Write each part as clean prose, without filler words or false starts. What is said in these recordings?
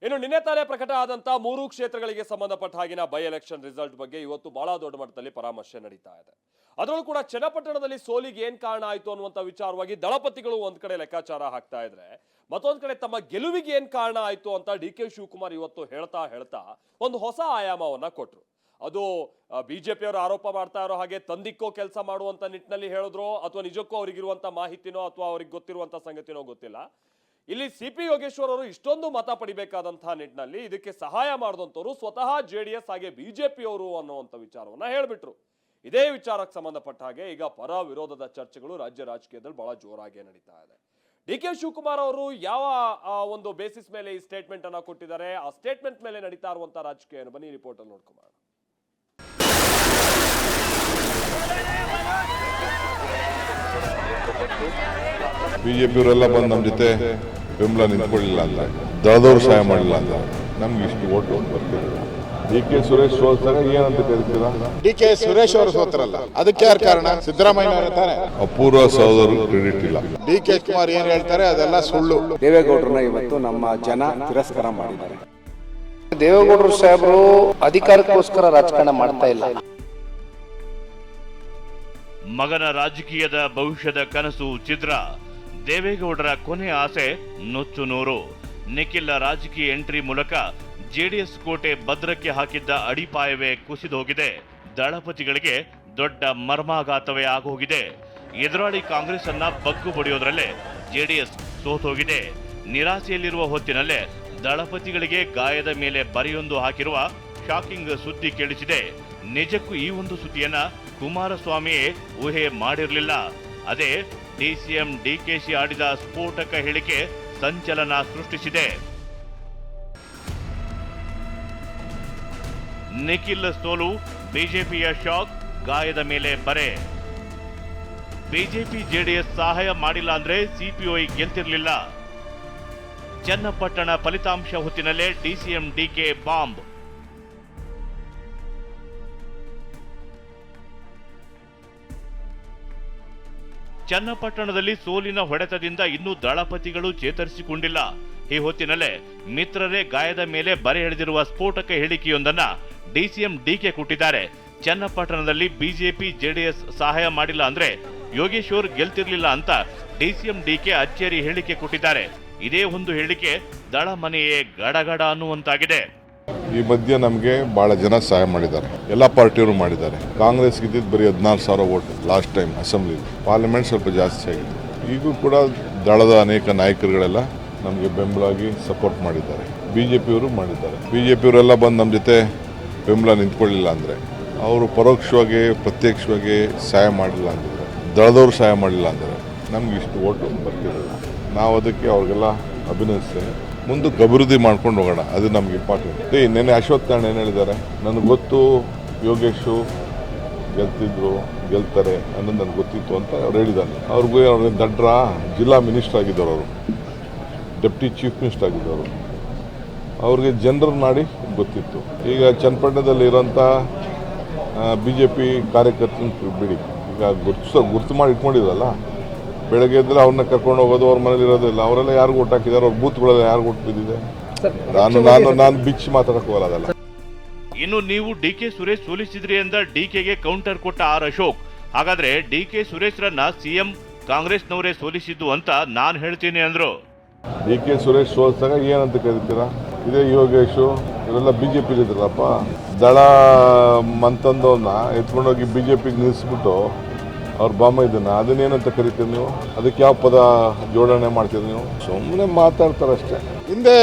ಇನ್ನು ನಿನ್ನೆ ತಾನೇ ಪ್ರಕಟ ಆದಂತ 3 ಕ್ಷೇತ್ರಗಳಿಗೆ ಸಂಬಂಧಪಟ್ಟ ಹಾಗಿನ ಬೈ ಎಲೆಕ್ಷನ್ ರಿಸಲ್ಟ್ ಬಗ್ಗೆ ಇವತ್ತು ಬಹಳ ದೊಡ್ಡ ಮಟ್ಟದಲ್ಲಿ ಪರಾಮರ್ಶೆ ನಡೀತಾ ಇದೆ. ಅದರಲ್ಲೂ ಕೂಡ ಚನ್ನಪಟ್ಟಣದಲ್ಲಿ ಸೋಲಿಗೆ ಏನ್ ಕಾರಣ ಆಯ್ತು ಅನ್ನುವಂತ ವಿಚಾರವಾಗಿ ದಳಪತಿಗಳು ಒಂದ್ ಕಡೆ ಲೆಕ್ಕಾಚಾರ ಹಾಕ್ತಾ ಇದ್ರೆ, ಮತ್ತೊಂದ್ ಕಡೆ ತಮ್ಮ ಗೆಲುವಿಗೆ ಏನ್ ಕಾರಣ ಆಯ್ತು ಅಂತ ಡಿ.ಕೆ. ಶಿವಕುಮಾರ್ ಇವತ್ತು ಹೇಳ್ತಾ ಒಂದು ಹೊಸ ಆಯಾಮವನ್ನ ಕೊಟ್ರು. ಅದು ಬಿಜೆಪಿಯವರು ಆರೋಪ ಮಾಡ್ತಾ ಇರೋ ಹಾಗೆ ತಂದಿಕ್ಕೋ ಕೆಲಸ ಮಾಡುವಂತ ನಿಟ್ಟಿನಲ್ಲಿ ಹೇಳಿದ್ರು, ಅಥವಾ ನಿಜಕ್ಕೂ ಅವರಿಗಿರುವಂತ ಮಾಹಿತಿನೋ ಅಥವಾ ಅವ್ರಿಗೆ ಗೊತ್ತಿರುವಂತ ಸಂಗತಿನೋ ಗೊತ್ತಿಲ್ಲ. ಇಲ್ಲಿ ಸಿ.ಪಿ. ಯೋಗೇಶ್ವರ್ ಅವರು ಇಷ್ಟೊಂದು ಮತ ಪಡಿಬೇಕಾದಂತಹ ನಿಟ್ಟಿನಲ್ಲಿ ಇದಕ್ಕೆ ಸಹಾಯ ಮಾಡಿದಂತವರು ಸ್ವತಃ ಜೆಡಿಎಸ್ ಹಾಗೆ ಬಿಜೆಪಿಯವರು ಅನ್ನುವಂಥ ವಿಚಾರವನ್ನ ಹೇಳ್ಬಿಟ್ರು. ಇದೇ ವಿಚಾರಕ್ಕೆ ಸಂಬಂಧಪಟ್ಟ ಹಾಗೆ ಈಗ ಪರ ವಿರೋಧದ ಚರ್ಚೆಗಳು ರಾಜ್ಯ ರಾಜಕೀಯದಲ್ಲಿ ಬಹಳ ಜೋರಾಗಿ ನಡೀತಾ ಇದೆ. ಡಿ.ಕೆ. ಶಿವಕುಮಾರ್ ಅವರು ಯಾವ ಒಂದು ಬೇಸಿಸ್ ಮೇಲೆ ಈ ಸ್ಟೇಟ್ಮೆಂಟ್ ಅನ್ನ ಕೊಟ್ಟಿದ್ದಾರೆ, ಆ ಸ್ಟೇಟ್ಮೆಂಟ್ ಮೇಲೆ ನಡೀತಾ ಇರುವಂತಹ ರಾಜಕೀಯ ಬನ್ನಿ ರಿಪೋರ್ಟ್ ಅಲ್ಲಿ ನೋಡ್ಕೊಂಬರೋಣ. ಬಿಜೆಪಿಯವರೆಲ್ಲ ಬಂದು ನಮ್ಮ ಜೊತೆ ಬೆಂಬಲ ನಿಂತ್ಕೊಳ್ಳಿಲ್ಲ ಅಂತ, ದಳದವ್ರು ಸಹಾಯ ಮಾಡಿಲ್ಲ ಅಂತ ನಮ್ಗೆ ಇಷ್ಟು ಓಟ್ ಬರ್ತಿರಲಿಲ್ಲ. ಡಿ.ಕೆ. ಸುರೇಶ್ ಸೋಲ್ತಾಗ ಏನಂತ ಕರಿತೀರಾ? ಡಿ.ಕೆ. ಸುರೇಶ್ ಅವರು ಸೋತ್ರಲ್ಲ, ಅದಕ್ಕೆ ಯಾರು ಕಾರಣ? ಸಿದ್ದರಾಮಯ್ಯ ಅವರೇ ತಾನೆ. ಅಪೂರ್ವ ಸಹೋದರರು ಕ್ರೆಡಿಟ್ ಇಲ್ಲ. ಡಿ.ಕೆ. ಕುಮಾರ್ ಏನ್ ಹೇಳ್ತಾರೆ ಅದೆಲ್ಲ ಸುಳ್ಳು. ದೇವೇಗೌಡರನ್ನ ಇವತ್ತು ನಮ್ಮ ಜನ ತಿರಸ್ಕಾರ ಮಾಡಿದ್ದಾರೆ. ದೇವೇಗೌಡರು ಸಾಹೇಬರು ಅಧಿಕಾರಕ್ಕೋಸ್ಕರ ರಾಜಕಾರಣ ಮಾಡ್ತಾ ಇಲ್ಲ. ಮಗನ ರಾಜಕೀಯದ ಭವಿಷ್ಯದ ಕನಸು ಛಿದ್ರ. ದೇವೇಗೌಡರ ಕೊನೆ ಆಸೆ ನುಚ್ಚು ನೂರು. ನಿಖಿಲ್ ರಾಜಕೀಯ ಎಂಟ್ರಿ ಮೂಲಕ ಜೆಡಿಎಸ್ ಕೋಟೆ ಭದ್ರಕ್ಕೆ ಹಾಕಿದ್ದ ಅಡಿಪಾಯವೇ ಕುಸಿದೋಗಿದೆ. ದಳಪತಿಗಳಿಗೆ ದೊಡ್ಡ ಮರ್ಮಾಘಾತವೇ ಆಗೋಗಿದೆ. ಎದುರಾಳಿ ಕಾಂಗ್ರೆಸ್ ಅನ್ನ ಬಗ್ಗು ಬಡಿಯೋದ್ರಲ್ಲೇ ಜೆಡಿಎಸ್ ಸೋತೋಗಿದೆ. ನಿರಾಸೆಯಲ್ಲಿರುವ ಹೊತ್ತಿನಲ್ಲೇ ದಳಪತಿಗಳಿಗೆ ಗಾಯದ ಮೇಲೆ ಬರೆಯೊಂದು ಹಾಕಿರುವ ಶಾಕಿಂಗ್ ಸುದ್ದಿ ಕೇಳಿಸಿದೆ. ನಿಜಕ್ಕೂ ಈ ಒಂದು ಸುದ್ದಿಯನ್ನ ಕುಮಾರಸ್ವಾಮಿಯೇ ಊಹೆ ಮಾಡಿರಲಿಲ್ಲ. ಅದೇ ಡಿಸಿಎಂ ಡಿಕೆಶಿ ಆಡಿದ ಸ್ಫೋಟಕ ಹೇಳಿಕೆ ಸಂಚಲನ ಸೃಷ್ಟಿಸಿದೆ. ನಿಖಿಲ್ ಸೋಲು, ಬಿಜೆಪಿಯ ಶಾಕ್, ಗಾಯದ ಮೇಲೆ ಬರೆ. ಬಿಜೆಪಿ ಜೆಡಿಎಸ್ ಸಹಾಯ ಮಾಡಿಲ್ಲ ಅಂದ್ರೆ ಸಿಪಿಐ ಗೆಲ್ತಿರ್ಲಿಲ್ಲ. ಚನ್ನಪಟ್ಟಣ ಫಲಿತಾಂಶ ಹೊತ್ತಿನಲ್ಲೇ ಡಿಸಿಎಂ ಡಿಕೆ ಬಾಂಬ್. ಚನ್ನಪಟ್ಟಣದಲ್ಲಿ ಸೋಲಿನ ಹೊಡೆತದಿಂದ ಇನ್ನೂ ದಳಪತಿಗಳು ಚೇತರಿಸಿಕೊಂಡಿಲ್ಲ. ಈ ಹೊತ್ತಿನಲ್ಲೇ ಮಿತ್ರರೇ ಗಾಯದ ಮೇಲೆ ಬರೆ ಎಳೆದಿರುವ ಸ್ಫೋಟಕ ಹೇಳಿಕೆಯೊಂದನ್ನ ಡಿಸಿಎಂ ಡಿಕೆ ಕೊಟ್ಟಿದ್ದಾರೆ. ಚನ್ನಪಟ್ಟಣದಲ್ಲಿ ಬಿಜೆಪಿ ಜೆಡಿಎಸ್ ಸಹಾಯ ಮಾಡಿಲ್ಲ ಅಂದ್ರೆ ಯೋಗೇಶ್ವರ್ ಗೆಲ್ತಿರ್ಲಿಲ್ಲ ಅಂತ ಡಿಸಿಎಂ ಡಿಕೆ ಅಚ್ಚೇರಿ ಹೇಳಿಕೆ ಕೊಟ್ಟಿದ್ದಾರೆ. ಇದೇ ಒಂದು ಹೇಳಿಕೆ ದಳ ಮನೆಯೇ ಗಡಗಡ ಅನ್ನುವಂತಾಗಿದೆ. ಈ ಮಧ್ಯೆ ನಮಗೆ ಬಹಳ ಜನ ಸಹಾಯ ಮಾಡಿದ್ದಾರೆ, ಎಲ್ಲ ಪಾರ್ಟಿಯವರು ಮಾಡಿದ್ದಾರೆ. ಕಾಂಗ್ರೆಸ್ ಗಿದ್ದಿದ್ದು ಬರೀ 14,000 vote last time assembly. Parliament ಸ್ವಲ್ಪ ಜಾಸ್ತಿ ಆಗಿದೆ. ಈಗೂ ಕೂಡ ದಳದ ಅನೇಕ ನಾಯಕರುಗಳೆಲ್ಲ ನಮಗೆ ಬೆಂಬಲವಾಗಿ ಸಪೋರ್ಟ್ ಮಾಡಿದ್ದಾರೆ. ಬಿಜೆಪಿಯವರು ಮಾಡಿದ್ದಾರೆ. ಬಿಜೆಪಿಯವರೆಲ್ಲ ಬಂದು ನಮ್ಮ ಜೊತೆ ಬೆಂಬಲ ನಿಂತ್ಕೊಳ್ಳಿಲ್ಲ ಅಂದರೆ, ಅವರು ಪರೋಕ್ಷವಾಗಿ ಪ್ರತ್ಯಕ್ಷವಾಗಿ ಸಹಾಯ ಮಾಡಿಲ್ಲ ಅಂದಿದ್ರೆ, ದಳದವ್ರು ಸಹಾಯ ಮಾಡಿಲ್ಲ ಅಂದರೆ ನಮ್ಗೆ ಇಷ್ಟು ಓಟ್ ಬರ್ತಿರಲಿಲ್ಲ. ನಾವು ಅದಕ್ಕೆ ಅವ್ರಿಗೆಲ್ಲ ಅಭಿನಂದಿಸ್ತೇನೆ. ಮುಂದಕ್ಕೆ ಅಭಿವೃದ್ಧಿ ಮಾಡ್ಕೊಂಡು ಹೋಗೋಣ, ಅದು ನಮ್ಗೆ ಇಂಪಾರ್ಟೆಂಟ್. ನೆನ್ನೆ ಅಶ್ವತ್ಥ ನಾರಾಯಣ ಏನು ಹೇಳಿದ್ದಾರೆ, ನನಗೆ ಗೊತ್ತು ಯೋಗೇಶು ಗೆಲ್ತಾರೆ ಅನ್ನೋದು ನನಗೆ ಗೊತ್ತಿತ್ತು ಅಂತ ಅವ್ರು ಹೇಳಿದ್ದಾನೆ. ಅವ್ರಿಗೆ ದಡ್ರ ಜಿಲ್ಲಾ ಮಿನಿಸ್ಟರ್ ಆಗಿದ್ದವರು, ಅವರು ಡೆಪ್ಟಿ ಚೀಫ್ ಮಿನಿಸ್ಟರ್ ಆಗಿದ್ದವರು, ಅವ್ರಿಗೆ ಜನರಲ್ ಮಾಡಿ ಗೊತ್ತಿತ್ತು. ಈಗ ಚನ್ನಪಟ್ಟಣದಲ್ಲಿ ಇರೋಂಥ BJP ಕಾರ್ಯಕರ್ತನ ಬಿಡಿ, ಈಗ ಗುರ್ತು ಮಾಡಿ ಇಟ್ಕೊಂಡಿದ್ರಲ್ಲ, ಬೆಳಗ್ಗೆ ಇದ್ರೆ ಅವ್ರನ್ನ ಕರ್ಕೊಂಡು ಹೋಗೋದು, ಅವ್ರ ಮನೇಲಿ ಇರೋದಿಲ್ಲ. ಅವರೆಲ್ಲ ಯಾರಿಗೂ ಓಟ್ ಹಾಕಿದ್ದಾರೆ, ಅವ್ರ ಬೂತ್ಗಳೆಲ್ಲ ಯಾರಿಗೂ ಓಟ್ ಬಿದ್ದಿದೆ. ನಾನು ಬಿಚ್ಚಿ ಮಾತಾಡಕ್ ಹೋಗಲ್ಲ ಅದೆಲ್ಲ. ಇನ್ನು ನೀವು ಡಿ.ಕೆ. ಸುರೇಶ್ ಸೋಲಿಸಿದ್ರಿ ಎಂದ ಡಿಕೆಗೆ ಕೌಂಟರ್ ಕೊಟ್ಟ ಆರ್ ಅಶೋಕ್. ಹಾಗಾದ್ರೆ ಡಿ.ಕೆ. ಸುರೇಶ್ರನ್ನ ಸಿಎಂ ಕಾಂಗ್ರೆಸ್ನವರೇ ಸೋಲಿಸಿದ್ದು ಅಂತ ನಾನ್ ಹೇಳ್ತೀನಿ ಅಂದ್ರು. ಡಿ.ಕೆ. ಸುರೇಶ್ ಸೋಲ್ಸಾಗ ಏನಂತ ಕರಿತೀರಾ? ಇದೇ ಯೋಗೇಶು ಇವರೆಲ್ಲ ಬಿಜೆಪಿ ಇದ್ರಲ್ಲಪ್ಪ, ದಳ ಮಂತಂದವನ್ನ ಎತ್ಕೊಂಡೋಗಿ ಬಿಜೆಪಿಗೆ ನಿಲ್ಲಿಸ್ಬಿಟ್ಟು ಅವ್ರ ಬಾಮ ಇದನ್ನ ಅದನ್ನೇನಂತ ಕರಿತೀರಿ ನೀವು? ಅದಕ್ಕೆ ಯಾವ ಪದ ಜೋಡಣೆ ಮಾಡ್ತೀರಿ ನೀವು? ಸುಮ್ಮನೆ ಮಾತಾಡ್ತಾರಷ್ಟೇ. ಹಿಂದೆ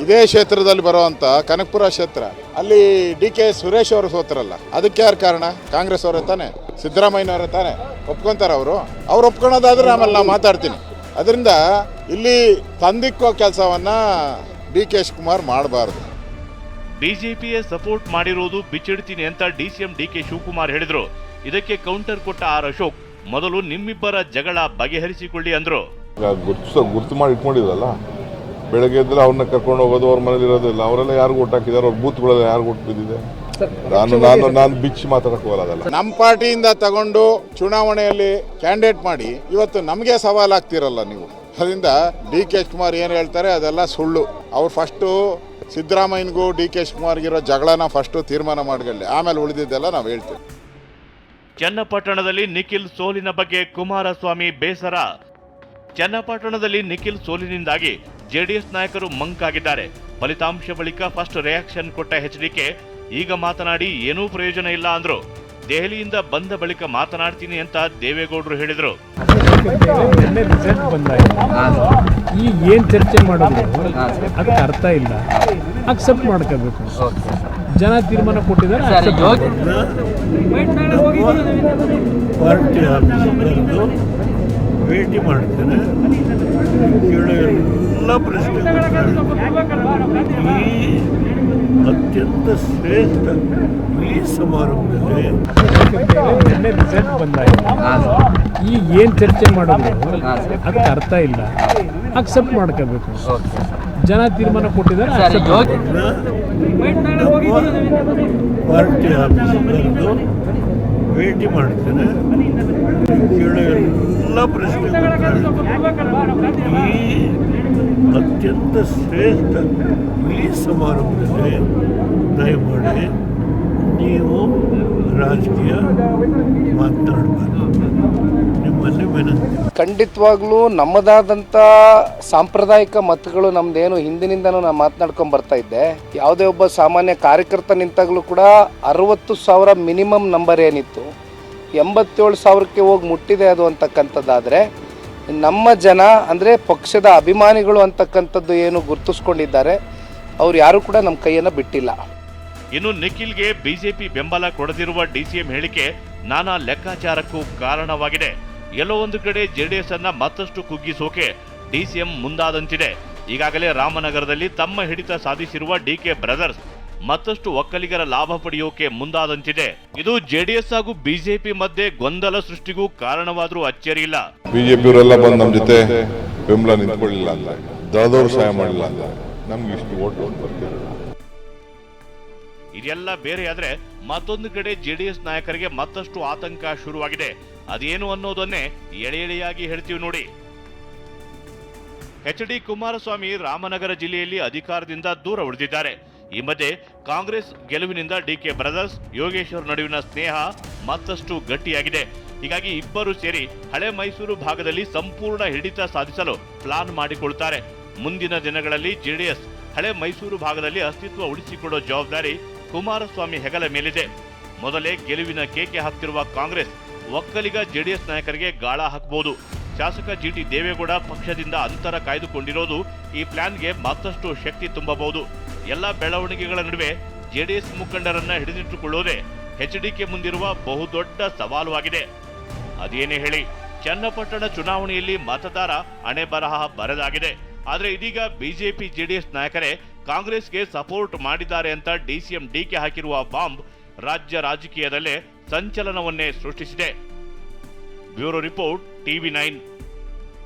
ಇದೇ ಕ್ಷೇತ್ರದಲ್ಲಿ ಬರುವಂತ ಕನಕಪುರ ಕ್ಷೇತ್ರ, ಅಲ್ಲಿ ಡಿ.ಕೆ. ಸುರೇಶ್ ಅವರು ಸೋತ್ರಲ್ಲ, ಅದಕ್ಕೆ ಯಾರು ಕಾರಣ? ಕಾಂಗ್ರೆಸ್ ಅವರೇ ತಾನೆ, ಸಿದ್ದರಾಮಯ್ಯ ಅವರೇ ತಾನೆ. ಒಪ್ಕೊಂತಾರ ಅವ್ರು ಒಪ್ಕೊಳೋದಾದ್ರೆ ಆಮೇಲೆ ನಾವು ಮಾತಾಡ್ತೀನಿ. ಅದರಿಂದ ಇಲ್ಲಿ ತಂದಿಕ್ಕೋ ಕೆಲಸವನ್ನ ಡಿ.ಕೆ. ಶಿವಕುಮಾರ್ ಮಾಡಬಾರ್ದು. ಬಿಜೆಪಿಯೇ ಸಪೋರ್ಟ್ ಮಾಡಿರೋದು ಬಿಚ್ಚಿಡ್ತೀನಿ ಅಂತ ಡಿಸಿಎಂ ಡಿ.ಕೆ. ಶಿವಕುಮಾರ್ ಹೇಳಿದ್ರು. ಇದಕ್ಕೆ ಕೌಂಟರ್ ಕೊಟ್ಟ ಆರ್ ಅಶೋಕ್, ಮೊದಲು ನಿಮ್ಮಿಬ್ಬರ ಜಗಳ ಬಗೆಹರಿಸಿಕೊಳ್ಳಿ ಅಂದ್ರು. ಗುರ್ತು ಮಾಡಿ ಇಟ್ಕೊಂಡಿದ್ರಲ್ಲ, ಬೆಳಗ್ಗೆ ಇದ್ರೆ ಅವ್ರನ್ನ ಕರ್ಕೊಂಡು ಹೋಗೋದು, ಅವ್ರ ಮನೇಲಿ ಇರೋದಿಲ್ಲ. ಅವರೆಲ್ಲ ಯಾರಿಗೂ ಓಟ್ ಹಾಕಿದ್ದಾರೆ, ಅವ್ರ ಬೂತ್ಗಳೆಲ್ಲ ಯಾರಿಗೂ ಓಟ್ ಬಿದ್ದಿದೆ. ನಾನು ಬಿಚ್ಚಿ ಮಾತಾಡಕ್ ಹೋಗಲ್ಲ ಅದೆಲ್ಲ. ನಮ್ಮ ಪಾರ್ಟಿಯಿಂದ ತಗೊಂಡು ಚುನಾವಣೆಯಲ್ಲಿ ಕ್ಯಾಂಡಿಡೇಟ್ ಮಾಡಿ ಇವತ್ತು ನಮಗೆ ಸವಾಲಾಗ್ತಿರಲ್ಲ ನೀವು. ಅದರಿಂದ ಡಿ.ಕೆ. ಶಿವಕುಮಾರ್ ಏನು ಹೇಳ್ತಾರೆ ಅದೆಲ್ಲ ಸುಳ್ಳು. ಅವ್ರು ಫಸ್ಟು ಸಿದ್ದರಾಮಯ್ಯನಿಗೂ ಡಿ ಕೆ ಶಿವಕುಮಾರ್ಗಿರೋ ಜಗಳನ ಫಸ್ಟು ತೀರ್ಮಾನ ಮಾಡ್ಕೊಳ್ಳಿ, ಆಮೇಲೆ ಉಳಿದಿದ್ದೆಲ್ಲ ನಾವು ಹೇಳ್ತೀವಿ. ಚನ್ನಪಟ್ಟಣದಲ್ಲಿ ನಿಖಿಲ್ ಸೋಲಿನ ಬಗ್ಗೆ ಕುಮಾರಸ್ವಾಮಿ ಬೇಸರ. ಚನ್ನಪಟ್ಟಣದಲ್ಲಿ ನಿಖಿಲ್ ಸೋಲಿನಿಂದಾಗಿ ಜೆಡಿಎಸ್ ನಾಯಕರು ಮಂಕಾಗಿದ್ದಾರೆ. ಫಲಿತಾಂಶ ಬಳಿಕ ಫಸ್ಟ್ ರಿಯಾಕ್ಷನ್ ಕೊಟ್ಟ ಎಚ್ಡಿಕೆ ಈಗ ಮಾತನಾಡಿ ಏನೂ ಪ್ರಯೋಜನ ಇಲ್ಲ ಅಂದ್ರು. ದೆಹಲಿಯಿಂದ ಬಂದ ಬಳಿಕ ಮಾತನಾಡ್ತೀನಿ ಅಂತ ದೇವೇಗೌಡರು ಹೇಳಿದ್ರು. ರಿಸಲ್ಟ್ ಬಂದಾಗ ಈಗ ಏನ್ ಚರ್ಚೆ ಮಾಡೋದು ಅದಕ್ಕೆ ಅರ್ಥ ಇಲ್ಲ, ಅಕ್ಸೆಪ್ಟ್ ಮಾಡ್ಕೋಬೇಕು. ಜನ ತೀರ್ಮಾನ ಕೊಟ್ಟಿದ್ದಾರೆ, ಪಾರ್ಟಿ ಆಫೀಸರ್ದು ಭೇಟಿ ಮಾಡ್ತೇನೆ, ಕೇಳೋ ಎಲ್ಲ ಪ್ರಶ್ನೆಗಳು ಈ ಅತ್ಯಂತ ಶ್ರೇಷ್ಠ ಈ ಸಮಾರಂಭದಲ್ಲಿ ರಿಸಲ್ಟ್ ಬಂದಾಗ ಈಗ ಏನ್ ಚರ್ಚೆ ಮಾಡೋದು ಅದಕ್ಕೆ ಅರ್ಥ ಇಲ್ಲ, ಅಕ್ಸೆಪ್ಟ್ ಮಾಡ್ಕೋಬೇಕು. ಜನ ತೀರ್ಮಾನ ಕೊಟ್ಟಿದ್ದಾರೆ, ಪಾರ್ಟಿ ಆಫೀಸರ್ದು ಭೇಟಿ ಮಾಡ್ತೇನೆ, ಕೇಳೋ ಎಲ್ಲ ಪ್ರಶ್ನೆಗಳು ಈ ಅತ್ಯಂತ ಶ್ರೇಷ್ಠ ಈ ಸಮಾರಂಭದಲ್ಲಿ ದಯಮಾಡಿ ನೀವು ರಾಜಕೀಯ ಮಾತನಾಡಬಾರ್ದು, ನಿಮ್ಮಲ್ಲಿ ವಿನಂತಿ. ಖಂಡಿತವಾಗ್ಲೂ ನಮ್ಮದಾದಂಥ ಸಾಂಪ್ರದಾಯಿಕ ಮತಗಳು ನಮ್ದೇನು ಹಿಂದಿನಿಂದನೂ ನಾನು ಮಾತನಾಡ್ಕೊಂಡು ಬರ್ತಾ ಇದ್ದೆ. ಯಾವುದೇ ಒಬ್ಬ ಸಾಮಾನ್ಯ ಕಾರ್ಯಕರ್ತ ನಿಂತಾಗಲೂ ಕೂಡ 60,000 ಮಿನಿಮಮ್ ನಂಬರ್ ಏನಿತ್ತು 87,000ಕ್ಕೆ ಹೋಗಿ ಮುಟ್ಟಿದೆ ಅದು ಅಂತಕ್ಕಂಥದ್ದಾದರೆ, ನಮ್ಮ ಜನ ಅಂದರೆ ಪಕ್ಷದ ಅಭಿಮಾನಿಗಳು ಅಂತಕ್ಕಂಥದ್ದು ಏನು ಗುರುತಿಸ್ಕೊಂಡಿದ್ದಾರೆ, ಅವ್ರು ಯಾರು ಕೂಡ ನಮ್ಮ ಕೈಯನ್ನು ಬಿಟ್ಟಿಲ್ಲ. ಇನ್ನು ನಿಖಿಲ್ಗೆ ಬಿಜೆಪಿ ಬೆಂಬಲ ಕೊಡದಿರುವ ಡಿಸಿಎಂ ಹೇಳಿಕೆ ನಾನಾ ಲೆಕ್ಕಾಚಾರಕ್ಕೂ ಕಾರಣವಾಗಿದೆ. ಎಲ್ಲೋ ಒಂದು ಕಡೆ ಜೆಡಿಎಸ್ ಅನ್ನ ಮತ್ತಷ್ಟು ಕುಗ್ಗಿಸೋಕೆ ಡಿಸಿಎಂ ಮುಂದಾದಂತಿದೆ. ಈಗಾಗಲೇ ರಾಮನಗರದಲ್ಲಿ ತಮ್ಮ ಹಿಡಿತ ಸಾಧಿಸಿರುವ ಡಿಕೆ ಬ್ರದರ್ಸ್ ಮತ್ತಷ್ಟು ಒಕ್ಕಲಿಗರ ಲಾಭ ಪಡೆಯೋಕೆ ಮುಂದಾದಂತಿದೆ. ಇದು ಜೆಡಿಎಸ್ ಹಾಗೂ ಬಿಜೆಪಿ ಮಧ್ಯೆ ಗೊಂದಲ ಸೃಷ್ಟಿಗೂ ಕಾರಣವಾದ್ರೂ ಅಚ್ಚರಿಯಿಲ್ಲ. ಬಿಜೆಪಿಯವರೆಲ್ಲ ಬಂದು ನಮ್ಮ ಜೊತೆ ಬೆಂಬಲ ನಿಂತ್ಕೊಳ್ಳಿಲ್ಲ ಅಂತ, ದಳದವ್ರು ಸಹಾಯ ಮಾಡಿಲ್ಲ ಅಂತ ನಮ್ಗೆ ಇಷ್ಟು ಓಟ್ ಬರ್ತಿರಲಿಲ್ಲ. ಇದೆಲ್ಲ ಬೇರೆಯಾದ್ರೆ ಮತ್ತೊಂದು ಕಡೆ ಜೆಡಿಎಸ್ ನಾಯಕರಿಗೆ ಮತ್ತಷ್ಟು ಆತಂಕ ಶುರುವಾಗಿದೆ. ಅದೇನು ಅನ್ನೋದನ್ನೇ ಎಳೆ ಎಳೆಯಾಗಿ ಹೇಳ್ತೀವಿ ನೋಡಿ. ಎಚ್.ಡಿ. ಕುಮಾರಸ್ವಾಮಿ ರಾಮನಗರ ಜಿಲ್ಲೆಯಲ್ಲಿ ಅಧಿಕಾರದಿಂದ ದೂರ ಉಳಿದಿದ್ದಾರೆ. ಈ ಮಧ್ಯೆ ಕಾಂಗ್ರೆಸ್ ಗೆಲುವಿನಿಂದ ಡಿಕೆ ಬ್ರದರ್ಸ್ ಯೋಗೇಶ್ವರ್ ನಡುವಿನ ಸ್ನೇಹ ಮತ್ತಷ್ಟು ಗಟ್ಟಿಯಾಗಿದೆ. ಹೀಗಾಗಿ ಇಬ್ಬರು ಸೇರಿ ಹಳೆ ಮೈಸೂರು ಭಾಗದಲ್ಲಿ ಸಂಪೂರ್ಣ ಹಿಡಿತ ಸಾಧಿಸಲು ಪ್ಲಾನ್ ಮಾಡಿಕೊಳ್ತಾರೆ. ಮುಂದಿನ ದಿನಗಳಲ್ಲಿ ಜೆಡಿಎಸ್ ಹಳೆ ಮೈಸೂರು ಭಾಗದಲ್ಲಿ ಅಸ್ತಿತ್ವ ಉಳಿಸಿಕೊಡೋ ಜವಾಬ್ದಾರಿ ಕುಮಾರಸ್ವಾಮಿ ಹೆಗಲ ಮೇಲಿದೆ. ಮೊದಲೇ ಗೆಲುವಿನ ಕೇಕೆ ಹಾಕ್ತಿರುವ ಕಾಂಗ್ರೆಸ್ ಒಕ್ಕಲಿಗ ಜೆಡಿಎಸ್ ನಾಯಕರಿಗೆ ಗಾಳ ಹಾಕಬಹುದು. ಶಾಸಕ ಜಿಟಿ ದೇವೇಗೌಡ ಪಕ್ಷದಿಂದ ಅಂತರ ಕಾಯ್ದುಕೊಂಡಿರೋದು ಈ ಪ್ಲಾನ್ಗೆ ಮತ್ತಷ್ಟು ಶಕ್ತಿ ತುಂಬಬಹುದು. ಎಲ್ಲ ಬೆಳವಣಿಗೆಗಳ ನಡುವೆ ಜೆಡಿಎಸ್ ಮುಖಂಡರನ್ನ ಹಿಡಿದಿಟ್ಟುಕೊಳ್ಳೋದೇ ಎಚ್ಡಿಕೆ ಮುಂದಿರುವ ಬಹುದೊಡ್ಡ ಸವಾಲು ಆಗಿದೆ. ಅದೇನೇ ಹೇಳಿ, ಚನ್ನಪಟ್ಟಣ ಚುನಾವಣೆಯಲ್ಲಿ ಮತದಾರ ಹಣೆ ಬರಹ ಬರೆದಾಗಿದೆ. ಆದರೆ ಇದೀಗ ಬಿಜೆಪಿ ಜೆಡಿಎಸ್ ನಾಯಕರೇ ಕಾಂಗ್ರೆಸ್ಗೆ ಸಪೋರ್ಟ್ ಮಾಡಿದ್ದಾರೆ ಅಂತ ಡಿಸಿಎಂ ಡಿಕೆ ಹಾಕಿರುವ ಬಾಂಬ್ ರಾಜ್ಯ ರಾಜಕೀಯದಲ್ಲೇ ಸಂಚಲನವನ್ನೇ ಸೃಷ್ಟಿಸಿದೆ. Bureau report, TV9.